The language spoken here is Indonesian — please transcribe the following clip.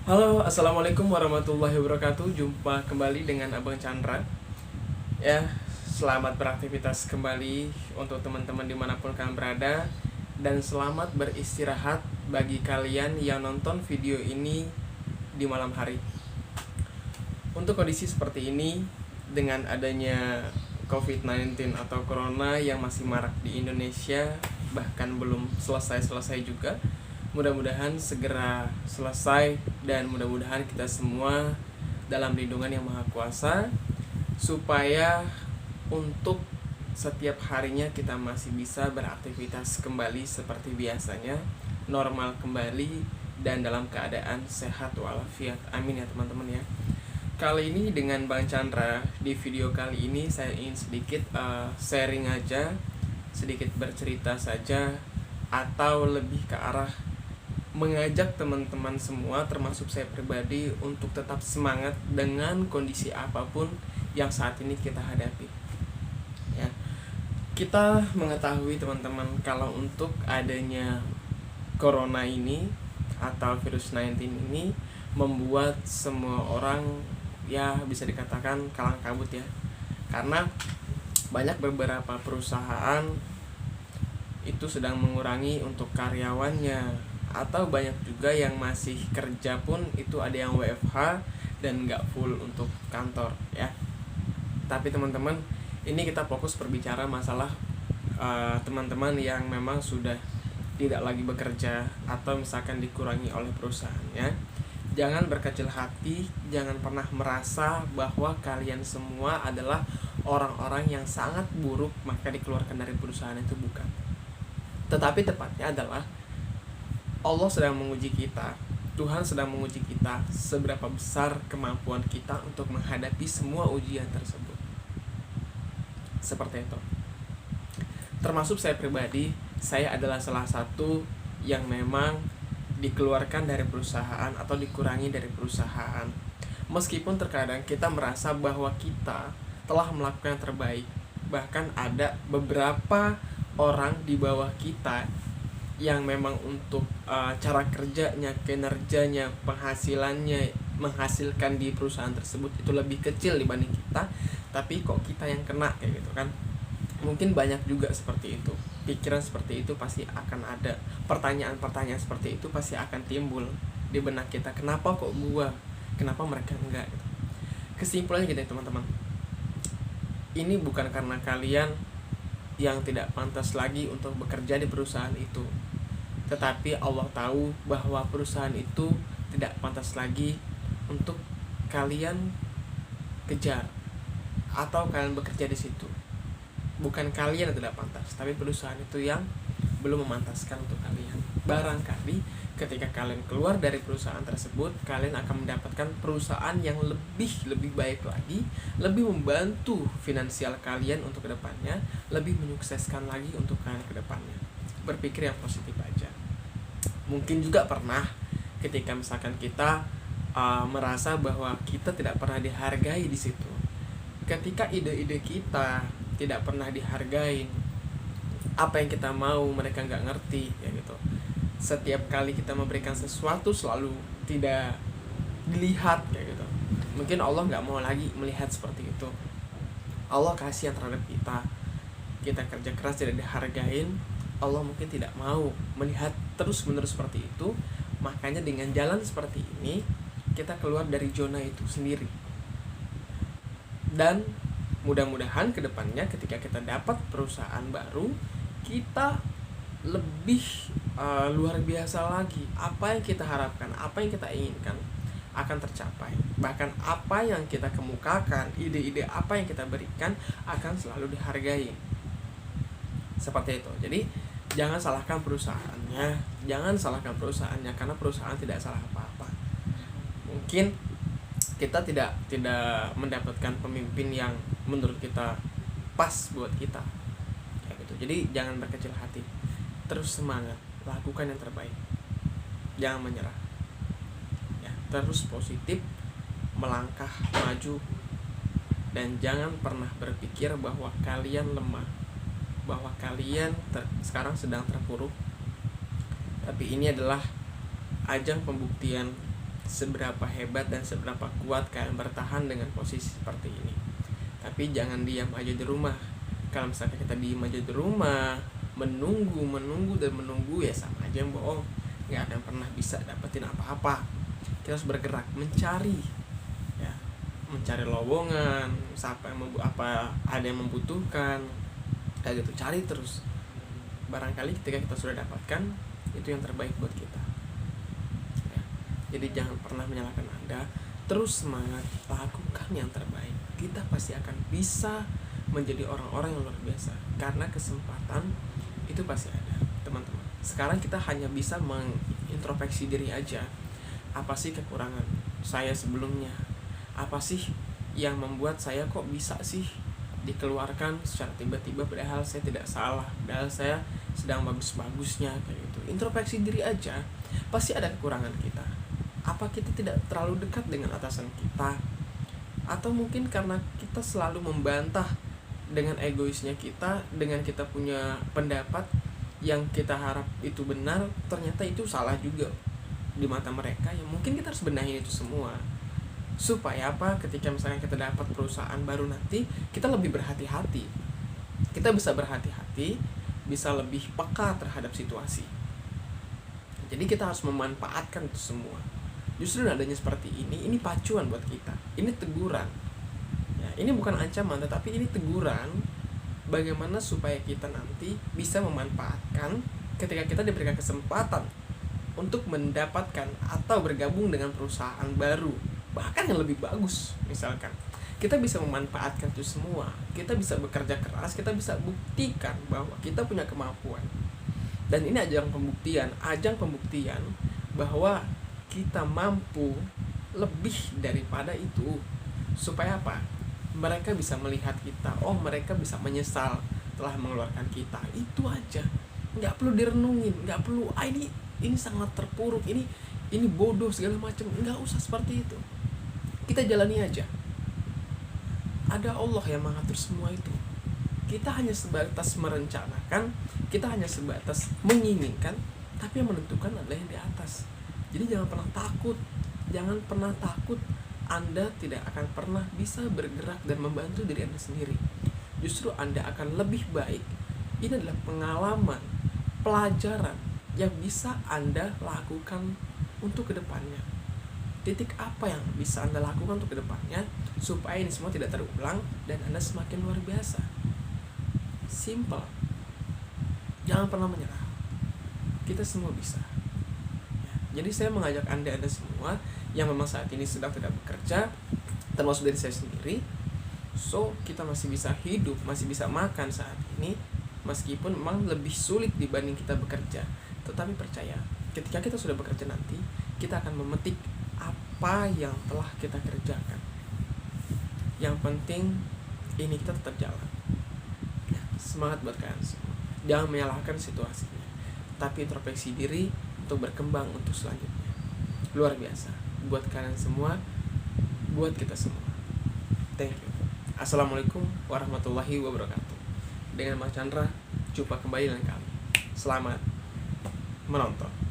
Halo, assalamualaikum warahmatullahi wabarakatuh. Jumpa kembali dengan Abang Chandra. Ya, selamat beraktivitas kembali untuk teman-teman dimanapun kalian berada, dan selamat beristirahat bagi kalian yang nonton video ini di malam hari. Untuk kondisi seperti ini, dengan adanya COVID-19 atau Corona yang masih marak di Indonesia, bahkan belum selesai-selesai juga, mudah-mudahan segera selesai dan mudah-mudahan kita semua dalam lindungan yang maha kuasa, supaya untuk setiap harinya kita masih bisa beraktivitas kembali seperti biasanya, normal kembali dan dalam keadaan sehat walafiat. Amin ya teman-teman ya. Kali ini dengan Bang Chandra, di video kali ini saya ingin sedikit sharing aja, sedikit bercerita saja, atau lebih ke arah mengajak teman-teman semua termasuk saya pribadi untuk tetap semangat dengan kondisi apapun yang saat ini kita hadapi. Ya, kita mengetahui teman-teman kalau untuk adanya corona ini atau virus 19 ini membuat semua orang ya bisa dikatakan kalang kabut ya, karena banyak beberapa perusahaan itu sedang mengurangi untuk karyawannya, atau banyak juga yang masih kerja pun itu ada yang WFH dan nggak full untuk kantor ya. Tapi teman-teman, ini kita fokus berbicara masalah teman-teman yang memang sudah tidak lagi bekerja atau misalkan dikurangi oleh perusahaannya. Jangan berkecil hati, jangan pernah merasa bahwa kalian semua adalah orang-orang yang sangat buruk maka dikeluarkan dari perusahaan, itu bukan. Tetapi tepatnya adalah Allah sedang menguji kita, Tuhan sedang menguji kita seberapa besar kemampuan kita untuk menghadapi semua ujian tersebut. Seperti itu. Termasuk saya pribadi, saya adalah salah satu yang memang dikeluarkan dari perusahaan atau dikurangi dari perusahaan. Meskipun terkadang kita merasa bahwa kita telah melakukan yang terbaik, bahkan ada beberapa orang di bawah kita yang memang untuk cara kerjanya, kinerjanya, penghasilannya, menghasilkan di perusahaan tersebut itu lebih kecil dibanding kita, tapi kok kita yang kena kayak gitu kan. Mungkin banyak juga seperti itu, pikiran seperti itu pasti akan ada, pertanyaan-pertanyaan seperti itu pasti akan timbul di benak kita, kenapa kok gua, kenapa mereka enggak gitu. Kesimpulannya gitu ya teman-teman, ini bukan karena kalian yang tidak pantas lagi untuk bekerja di perusahaan itu, tetapi Allah tahu bahwa perusahaan itu tidak pantas lagi untuk kalian kejar atau kalian bekerja di situ. Bukan kalian yang tidak pantas, tapi perusahaan itu yang belum memantaskan untuk kalian. Barangkali ketika kalian keluar dari perusahaan tersebut, kalian akan mendapatkan perusahaan yang lebih baik lagi, lebih membantu finansial kalian untuk kedepannya, lebih menyukseskan lagi untuk kalian kedepannya. Berpikir yang positif aja. Mungkin juga pernah ketika misalkan kita merasa bahwa kita tidak pernah dihargai di situ. Ketika ide-ide kita tidak pernah dihargai, apa yang kita mau mereka nggak ngerti ya gitu. Setiap kali kita memberikan sesuatu selalu tidak dilihat kayak gitu. Mungkin Allah nggak mau lagi melihat seperti itu. Allah kasihan terhadap kita. Kita kerja keras tidak dihargain, Allah mungkin tidak mau melihat terus-menerus seperti itu. Makanya dengan jalan seperti ini kita keluar dari zona itu sendiri. Dan mudah-mudahan kedepannya ketika kita dapat perusahaan baru, kita lebih luar biasa lagi. Apa yang kita harapkan, apa yang kita inginkan akan tercapai. Bahkan apa yang kita kemukakan, ide-ide apa yang kita berikan akan selalu dihargai. Seperti itu. Jadi jangan salahkan perusahaannya, karena perusahaan tidak salah apa-apa. Mungkin kita tidak mendapatkan pemimpin yang menurut kita pas buat kita kayak gitu. Jadi jangan berkecil hati, terus semangat, lakukan yang terbaik, jangan menyerah ya, terus positif melangkah maju, dan jangan pernah berpikir bahwa kalian lemah, bahwa kalian sekarang sedang terpuruk. Tapi ini adalah ajang pembuktian seberapa hebat dan seberapa kuat kalian bertahan dengan posisi seperti ini. Tapi jangan diam aja di rumah. Kalau misalkan kita diam aja di rumah, menunggu dan menunggu, ya sama aja yang bohong. Nggak akan pernah bisa dapetin apa-apa. Kita harus bergerak, mencari, ya, mencari lowongan, siapa yang ada yang membutuhkan, kayak gitu. Cari terus. Barangkali ketika kita sudah dapatkan, itu yang terbaik buat kita. Ya. Jadi jangan pernah menyalahkan Anda. Terus semangat, lakukan yang terbaik. Kita pasti akan bisa menjadi orang-orang yang luar biasa. Karena kesempatan itu pasti ada, teman-teman. Sekarang kita hanya bisa mengintrospeksi diri aja. Apa sih kekurangan saya sebelumnya? Apa sih yang membuat saya kok bisa sih dikeluarkan secara tiba-tiba, padahal saya tidak salah, padahal saya sedang bagus-bagusnya, kayak gitu. Introspeksi diri aja, pasti ada kekurangan kita. Apa kita tidak terlalu dekat dengan atasan kita? Atau mungkin karena kita selalu membantah dengan egoisnya kita, dengan kita punya pendapat yang kita harap itu benar, ternyata itu salah juga di mata mereka. Ya mungkin kita harus benahi itu semua. Supaya apa? Ketika misalnya kita dapat perusahaan baru nanti, kita lebih berhati-hati. Kita bisa berhati-hati, bisa lebih peka terhadap situasi. Jadi kita harus memanfaatkan itu semua. Justru adanya seperti ini pacuan buat kita. Ini teguran. Ya, ini bukan ancaman, tetapi ini teguran. Bagaimana supaya kita nanti bisa memanfaatkan ketika kita diberikan kesempatan untuk mendapatkan atau bergabung dengan perusahaan baru, bahkan yang lebih bagus. Misalkan kita bisa memanfaatkan itu semua, kita bisa bekerja keras, kita bisa buktikan bahwa kita punya kemampuan. Dan ini ajang pembuktian bahwa kita mampu lebih daripada itu. Supaya apa? Mereka bisa melihat kita, oh mereka bisa menyesal telah mengeluarkan kita. Itu aja, nggak perlu direnungin, nggak perlu ini sangat terpuruk, ini bodoh segala macam. Nggak usah seperti itu. Kita jalani aja. Ada Allah yang mengatur semua itu. Kita hanya sebatas merencanakan, kita hanya sebatas menginginkan, tapi yang menentukan adalah yang di atas. Jadi jangan pernah takut Anda tidak akan pernah bisa bergerak dan membantu diri Anda sendiri. Justru Anda akan lebih baik. Ini adalah pengalaman, pelajaran yang bisa Anda lakukan untuk kedepannya. Titik apa yang bisa Anda lakukan untuk kedepannya supaya ini semua tidak terulang dan Anda semakin luar biasa. Simple. Jangan pernah menyerah. Kita semua bisa. Jadi saya mengajak Anda semua yang memang saat ini sedang tidak bekerja, termasuk dari saya sendiri. So, kita masih bisa hidup, masih bisa makan saat ini, meskipun memang lebih sulit dibanding kita bekerja. Tetapi percaya, ketika kita sudah bekerja nanti, kita akan memetik apa yang telah kita kerjakan. Yang penting, ini kita tetap jalan. Semangat buat kalian semua. Jangan menyalahkan situasinya, tapi introspeksi diri untuk berkembang untuk selanjutnya. Luar biasa buat kalian semua, buat kita semua. Thank you. Assalamualaikum warahmatullahi wabarakatuh. Dengan Mas Chandra, jumpa kembali dengan kami. Selamat menonton.